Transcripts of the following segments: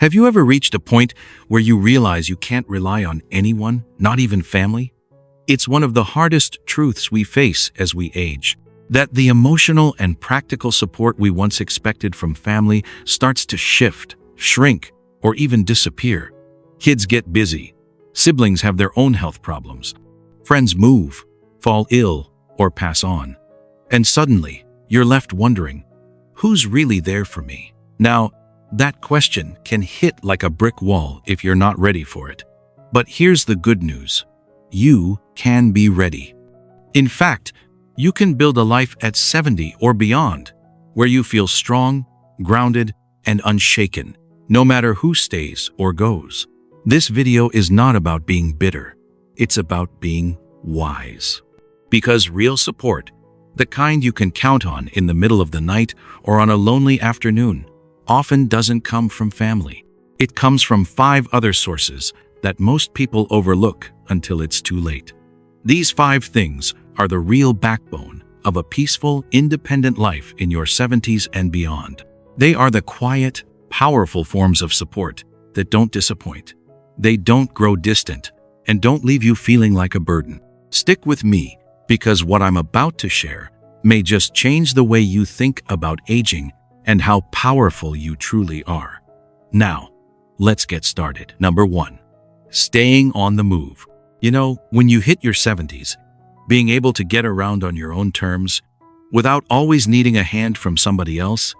Have you ever reached a point where you realize you can't rely on anyone, not even family? It's one of the hardest truths we face as we age, that the emotional and practical support we once expected from family starts to shift, shrink, or even disappear. Kids get busy. Siblings have their own health problems. Friends move, fall ill, or pass on. And suddenly, you're left wondering, who's really there for me? Now, that question can hit like a brick wall if you're not ready for it. But here's the good news. You can be ready. In fact, you can build a life at 70 or beyond, where you feel strong, grounded, and unshaken, no matter who stays or goes. This video is not about being bitter. It's about being wise. Because real support, the kind you can count on in the middle of the night or on a lonely afternoon, often doesn't come from family. It comes from 5 other sources that most people overlook until it's too late. These 5 things are the real backbone of a peaceful, independent life in your 70s and beyond. They are the quiet, powerful forms of support that don't disappoint. They don't grow distant and don't leave you feeling like a burden. Stick with me, because what I'm about to share may just change the way you think about aging and how powerful you truly are. Now, let's get started. Number 1, staying on the move. You know, when you hit your 70s, being able to get around on your own terms, without always needing a hand from somebody else,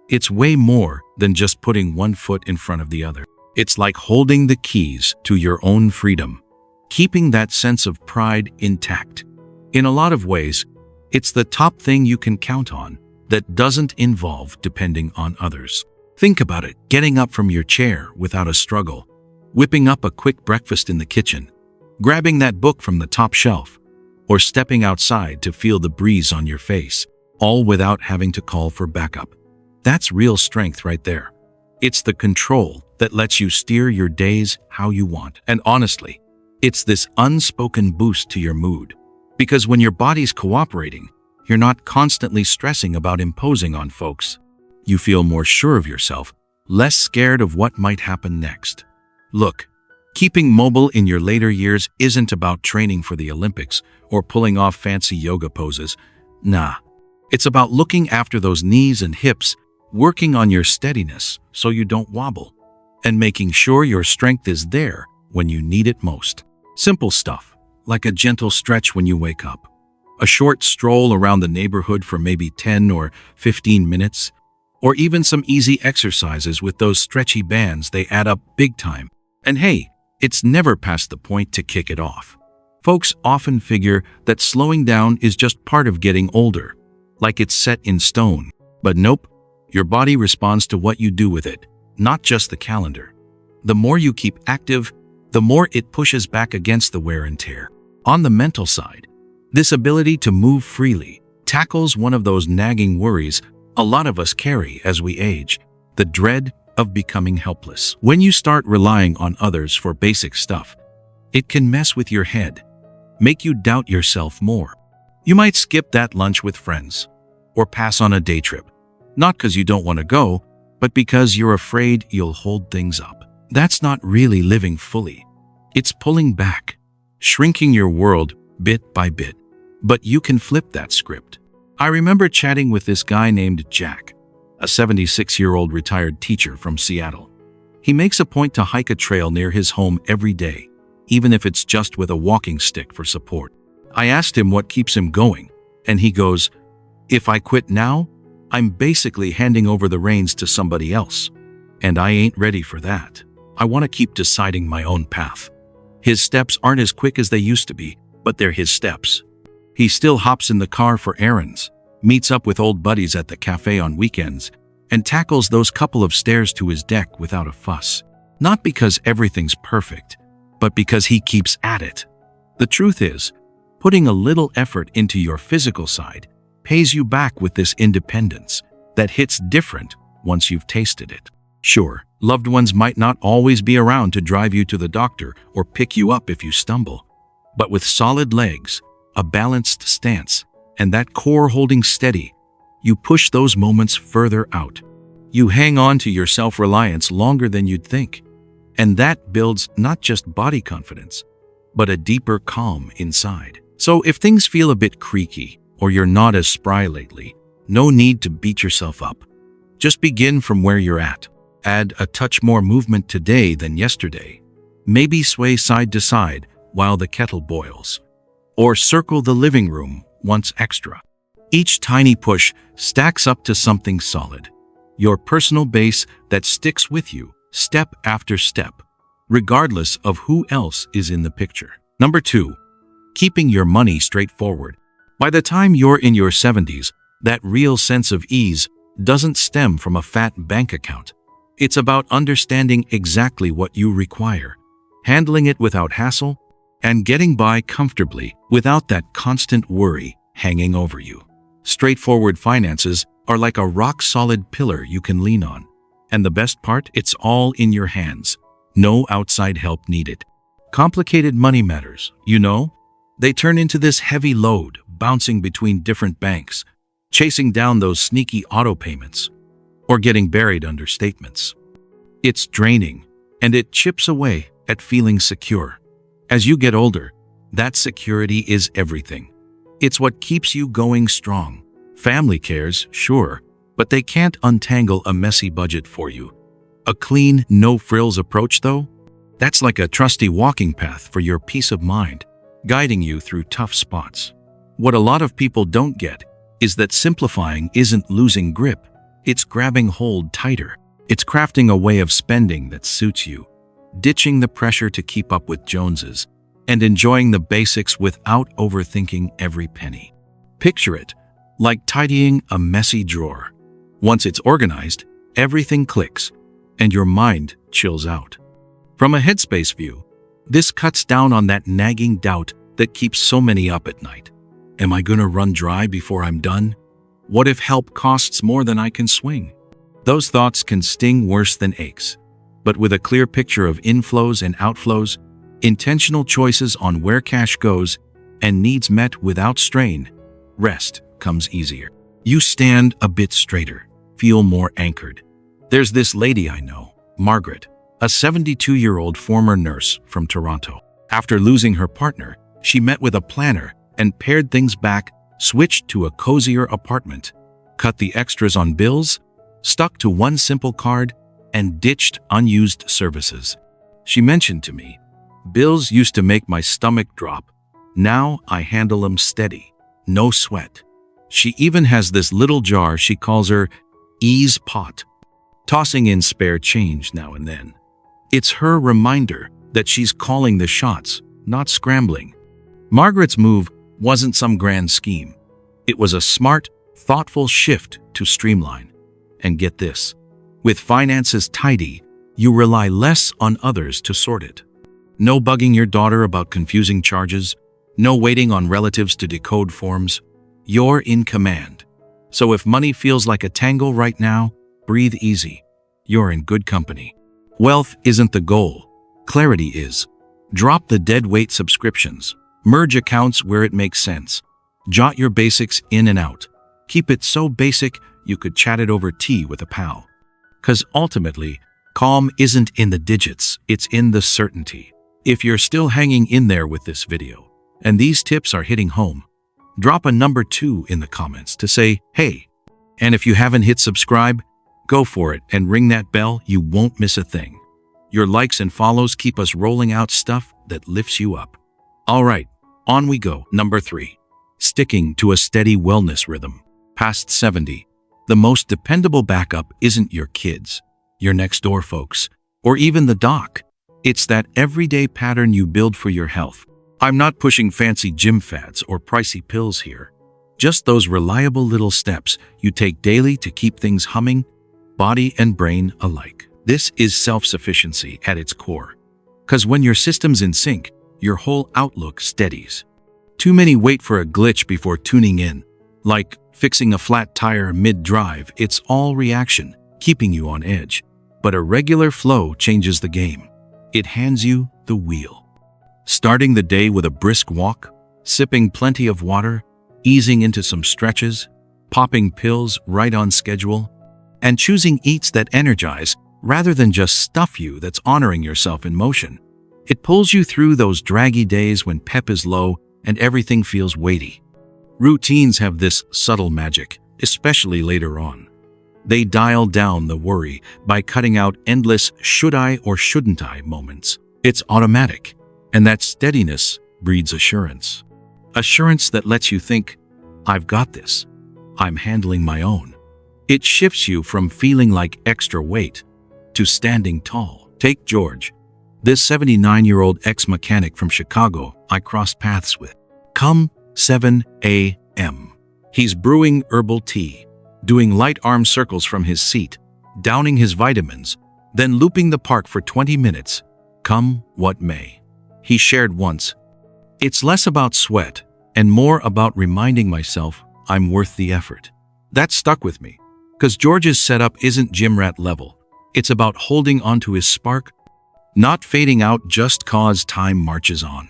it's way more than just putting one foot in front of the other. It's like holding the keys to your own freedom, keeping that sense of pride intact. In a lot of ways, it's the top thing you can count on that doesn't involve depending on others. Think about it, getting up from your chair without a struggle, whipping up a quick breakfast in the kitchen, grabbing that book from the top shelf, or stepping outside to feel the breeze on your face, all without having to call for backup. That's real strength right there. It's the control that lets you steer your days how you want. And honestly, it's this unspoken boost to your mood. Because when your body's cooperating, you're not constantly stressing about imposing on folks. You feel more sure of yourself, less scared of what might happen next. Look, keeping mobile in your later years isn't about training for the Olympics or pulling off fancy yoga poses. Nah, it's about looking after those knees and hips, working on your steadiness so you don't wobble, and making sure your strength is there when you need it most. Simple stuff, like a gentle stretch when you wake up, a short stroll around the neighborhood for maybe 10 or 15 minutes, or even some easy exercises with those stretchy bands. They add up big time. And hey, it's never past the point to kick it off. Folks often figure that slowing down is just part of getting older, like it's set in stone. But nope, your body responds to what you do with it, not just the calendar. The more you keep active, the more it pushes back against the wear and tear. On the mental side, this ability to move freely tackles one of those nagging worries a lot of us carry as we age, the dread of becoming helpless. When you start relying on others for basic stuff, it can mess with your head, make you doubt yourself more. You might skip that lunch with friends or pass on a day trip, not because you don't want to go, but because you're afraid you'll hold things up. That's not really living fully. It's pulling back, shrinking your world bit by bit. But you can flip that script. I remember chatting with this guy named Jack, a 76-year-old retired teacher from Seattle. He makes a point to hike a trail near his home every day, even if it's just with a walking stick for support. I asked him what keeps him going, and he goes, "If I quit now, I'm basically handing over the reins to somebody else. And I ain't ready for that. I want to keep deciding my own path." His steps aren't as quick as they used to be, but they're his steps. He still hops in the car for errands, meets up with old buddies at the cafe on weekends, and tackles those couple of stairs to his deck without a fuss. Not because everything's perfect, but because he keeps at it. The truth is, putting a little effort into your physical side pays you back with this independence that hits different once you've tasted it. Sure, loved ones might not always be around to drive you to the doctor or pick you up if you stumble, but with solid legs, a balanced stance, and that core holding steady, you push those moments further out. You hang on to your self-reliance longer than you'd think. And that builds not just body confidence, but a deeper calm inside. So if things feel a bit creaky, or you're not as spry lately, no need to beat yourself up. Just begin from where you're at. Add a touch more movement today than yesterday. Maybe sway side to side while the kettle boils. Or circle the living room once extra. Each tiny push stacks up to something solid. Your personal base that sticks with you step after step, regardless of who else is in the picture. Number 2, keeping your money straightforward. By the time you're in your 70s, that real sense of ease doesn't stem from a fat bank account. It's about understanding exactly what you require, handling it without hassle, and getting by comfortably without that constant worry hanging over you. Straightforward finances are like a rock-solid pillar you can lean on. And the best part, it's all in your hands. No outside help needed. Complicated money matters, they turn into this heavy load, bouncing between different banks, chasing down those sneaky auto payments, or getting buried under statements. It's draining, and it chips away at feeling secure. As you get older, that security is everything. It's what keeps you going strong. Family cares, sure, but they can't untangle a messy budget for you. A clean, no-frills approach, though? That's like a trusty walking path for your peace of mind, guiding you through tough spots. What a lot of people don't get is that simplifying isn't losing grip. It's grabbing hold tighter. It's crafting a way of spending that suits you, ditching the pressure to keep up with Joneses, and enjoying the basics without overthinking every penny. Picture it like tidying a messy drawer. Once it's organized, everything clicks, and your mind chills out. From a headspace view, this cuts down on that nagging doubt that keeps so many up at night. Am I gonna run dry before I'm done? What if help costs more than I can swing? Those thoughts can sting worse than aches. But with a clear picture of inflows and outflows, intentional choices on where cash goes, and needs met without strain, rest comes easier. You stand a bit straighter, feel more anchored. There's this lady I know, Margaret, a 72-year-old former nurse from Toronto. After losing her partner, she met with a planner and pared things back, switched to a cozier apartment, cut the extras on bills, stuck to one simple card, and ditched unused services. She mentioned to me, "Bills used to make my stomach drop. Now I handle them steady, no sweat." She even has this little jar she calls her ease pot, tossing in spare change now and then. It's her reminder that she's calling the shots, not scrambling. Margaret's move wasn't some grand scheme. It was a smart, thoughtful shift to streamline. And get this, with finances tidy, you rely less on others to sort it. No bugging your daughter about confusing charges, no waiting on relatives to decode forms. You're in command. So if money feels like a tangle right now, breathe easy. You're in good company. Wealth isn't the goal. Clarity is. Drop the deadweight subscriptions. Merge accounts where it makes sense. Jot your basics in and out. Keep it so basic you could chat it over tea with a pal. 'Cause ultimately, calm isn't in the digits, it's in the certainty. If you're still hanging in there with this video, and these tips are hitting home, drop a number 2 in the comments to say, hey. And if you haven't hit subscribe, go for it and ring that bell, you won't miss a thing. Your likes and follows keep us rolling out stuff that lifts you up. All right, on we go. Number 3, sticking to a steady wellness rhythm. Past 70, the most dependable backup isn't your kids, your next door folks, or even the doc. It's that everyday pattern you build for your health. I'm not pushing fancy gym fads or pricey pills here. Just those reliable little steps you take daily to keep things humming, body and brain alike. This is self-sufficiency at its core. 'Cause when your system's in sync, your whole outlook steadies. Too many wait for a glitch before tuning in. Like fixing a flat tire mid-drive, it's all reaction, keeping you on edge. But a regular flow changes the game. It hands you the wheel. Starting the day with a brisk walk, sipping plenty of water, easing into some stretches, popping pills right on schedule. and choosing eats that energize rather than just stuff you that's honoring yourself in motion. It pulls you through those draggy days when pep is low and everything feels weighty. Routines have this subtle magic, especially later on. They dial down the worry by cutting out endless should I or shouldn't I moments. It's automatic, and that steadiness breeds assurance. Assurance that lets you think, I've got this. I'm handling my own. It shifts you from feeling like extra weight to standing tall. Take George, this 79-year-old ex-mechanic from Chicago I crossed paths with. Come 7 a.m. He's brewing herbal tea, doing light arm circles from his seat, downing his vitamins, then looping the park for 20 minutes, come what may. He shared once, "It's less about sweat and more about reminding myself I'm worth the effort." That stuck with me, because George's setup isn't gym rat level. It's about holding onto his spark, not fading out just cause time marches on.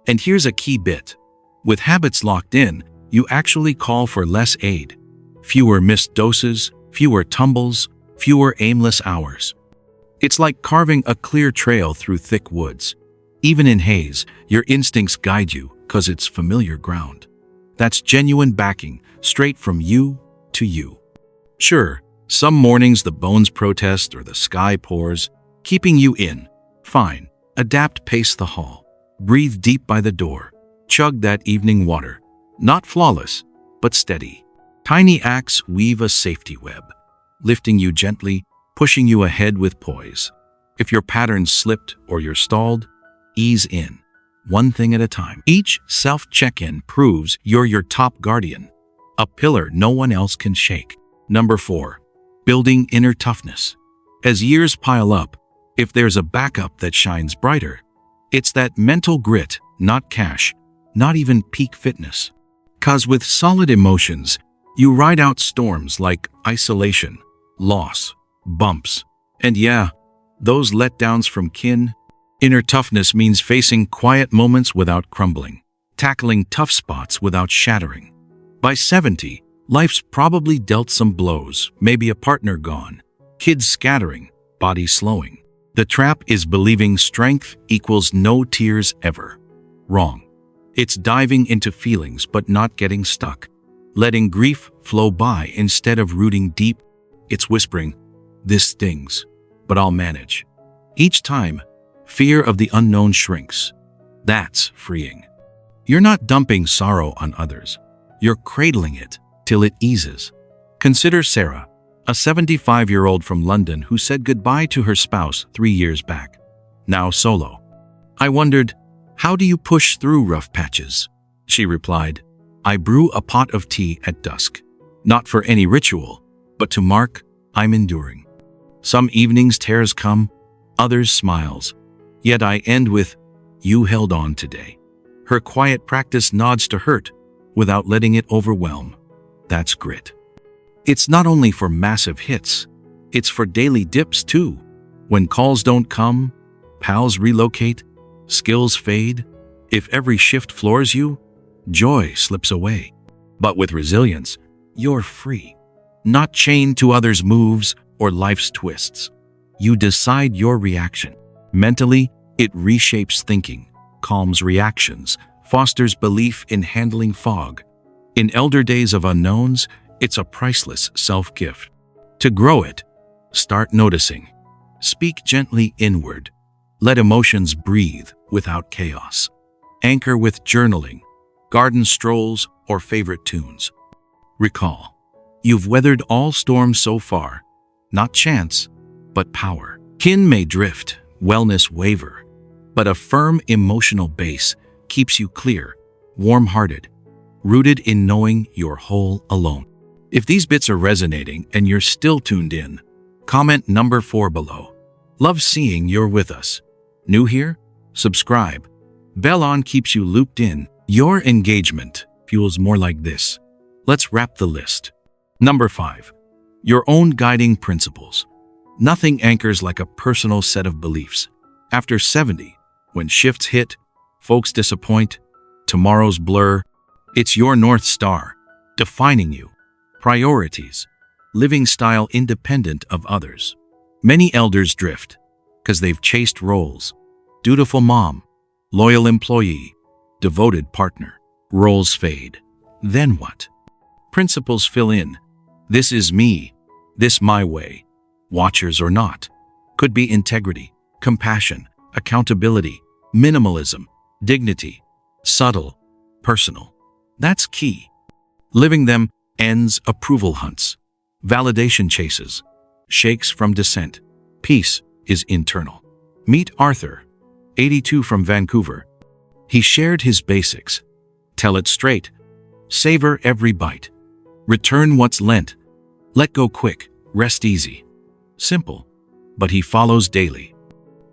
And here's a key bit. With habits locked in, you actually call for less aid. Fewer missed doses, fewer tumbles, fewer aimless hours. It's like carving a clear trail through thick woods. Even in haze, your instincts guide you because it's familiar ground. That's genuine backing, straight from you to you. Sure, some mornings the bones protest or the sky pours, keeping you in. Fine, adapt, pace the hall. Breathe deep by the door. Chug that evening water. Not flawless, but steady. Tiny acts weave a safety web, lifting you gently, pushing you ahead with poise. If your pattern slipped or you're stalled, ease in, one thing at a time. Each self-check-in proves you're your top guardian, a pillar no one else can shake. Number 4, building inner toughness. As years pile up, if there's a backup that shines brighter, it's that mental grit, not cash, not even peak fitness. 'Cause with solid emotions, you ride out storms like isolation, loss, bumps, and yeah, those letdowns from kin. Inner toughness means facing quiet moments without crumbling, tackling tough spots without shattering. By 70, life's probably dealt some blows, maybe a partner gone, kids scattering, body slowing. The trap is believing strength equals no tears ever. Wrong. It's diving into feelings but not getting stuck. Letting grief flow by instead of rooting deep. It's whispering, "This stings, but I'll manage." Each time, fear of the unknown shrinks. That's freeing. You're not dumping sorrow on others. You're cradling it till it eases. Consider Sarah, a 75-year-old from London who said goodbye to her spouse 3 years back, now solo. I wondered, how do you push through rough patches? She replied, I brew a pot of tea at dusk, not for any ritual, but to mark I'm enduring. Some evenings tears come, others smiles, yet I end with, you held on today. Her quiet practice nods to hurt without letting it overwhelm. That's grit. It's not only for massive hits, it's for daily dips too. When calls don't come, pals relocate, skills fade. If every shift floors you, joy slips away. But with resilience, you're free. Not chained to others' moves or life's twists. You decide your reaction. Mentally, it reshapes thinking, calms reactions, fosters belief in handling fog. In elder days of unknowns, it's a priceless self-gift. To grow it, start noticing. Speak gently inward. Let emotions breathe without chaos. Anchor with journaling, garden strolls, or favorite tunes. Recall, you've weathered all storms so far, not chance, but power. Kin may drift, wellness waver, but a firm emotional base keeps you clear, warm-hearted, rooted in knowing you're whole alone. If these bits are resonating and you're still tuned in, comment number 4 below. Love seeing you're with us. New here? Subscribe. Bell on keeps you looped in. Your engagement fuels more like this. Let's wrap the list. Number 5. Your own guiding principles. Nothing anchors like a personal set of beliefs. After 70, when shifts hit, folks disappoint, tomorrows blur, it's your North Star, defining you. Priorities. living style independent of others. Many elders drift because they've chased roles. Dutiful mom, loyal employee, devoted partner. Roles fade. Then what? Principles fill in. This is me. This my way. Watchers or not. Could be integrity, compassion, accountability, minimalism, dignity, subtle, personal. That's key. Living them ends approval hunts, validation chases, shakes from dissent. Peace is internal. Meet Arthur, 82 from Vancouver. He shared his basics. Tell it straight. Savor every bite. Return what's lent. Let go quick. Rest easy. Simple. But he follows daily.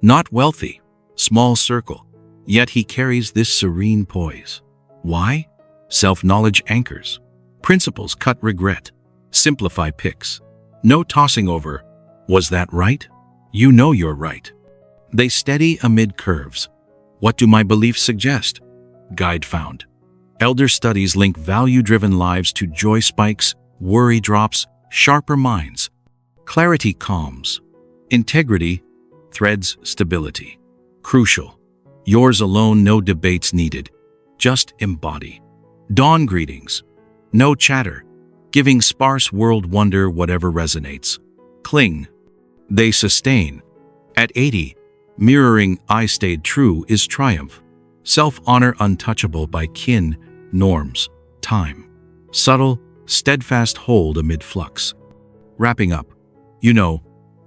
Not wealthy. Small circle. Yet he carries this serene poise. Why? Self-knowledge anchors. Principles cut regret. Simplify picks. No tossing over. Was that right? You know you're right. They steady amid curves. What do my beliefs suggest? Guide found. Elder studies link value-driven lives to joy spikes, worry drops, sharper minds. Clarity calms. Integrity threads stability. Crucial. Yours alone, no debates needed. Just embody. Dawn greetings. No chatter. Giving sparse world wonder whatever resonates. Cling. They sustain. At 80, mirroring I stayed true is triumph. Self-honor untouchable by kin, norms, time. Subtle, steadfast hold amid flux. Wrapping up.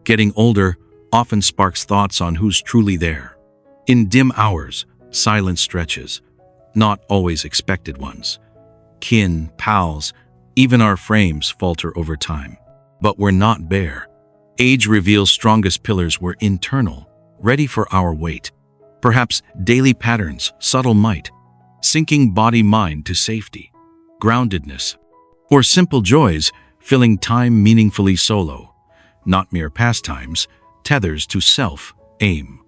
Getting older often sparks thoughts on who's truly there. In dim hours, silent stretches, not always expected ones. Kin, pals, even our frames falter over time. But we're not bare. Age reveals strongest pillars were internal, ready for our weight. Perhaps daily patterns, subtle might, sinking body-mind to safety, groundedness, or simple joys, filling time meaningfully solo, not mere pastimes, tethers to self-aim.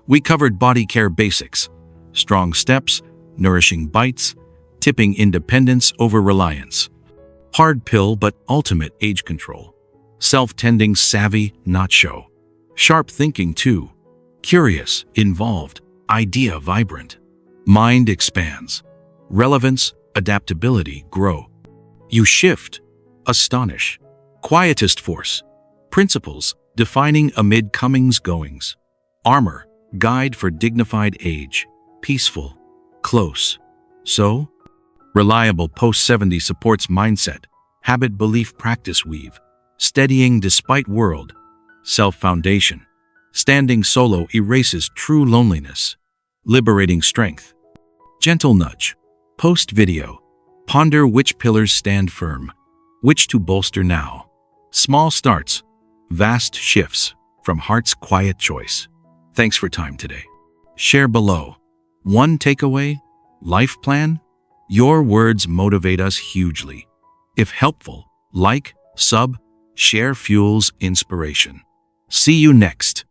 We covered body care basics, strong steps, nourishing bites, tipping independence over reliance. Hard pill but ultimate age control. Self-tending savvy, not show. Sharp thinking too. Curious, involved, idea vibrant. Mind expands. Relevance, adaptability grow. You shift, astonish. Quietest force. Principles, defining amid comings goings. Armor, guide for dignified age. Peaceful, close. So? Reliable post-70 supports mindset, habit belief practice weave. Steadying despite world. Self-foundation. Standing solo erases true loneliness. Liberating strength. Gentle nudge. Post-video. Ponder which pillars stand firm. Which to bolster now. Small starts. Vast shifts from heart's quiet choice. Thanks for time today. Share below. One takeaway? Life plan? Your words motivate us hugely. If helpful, like, sub, share fuels inspiration. See you next.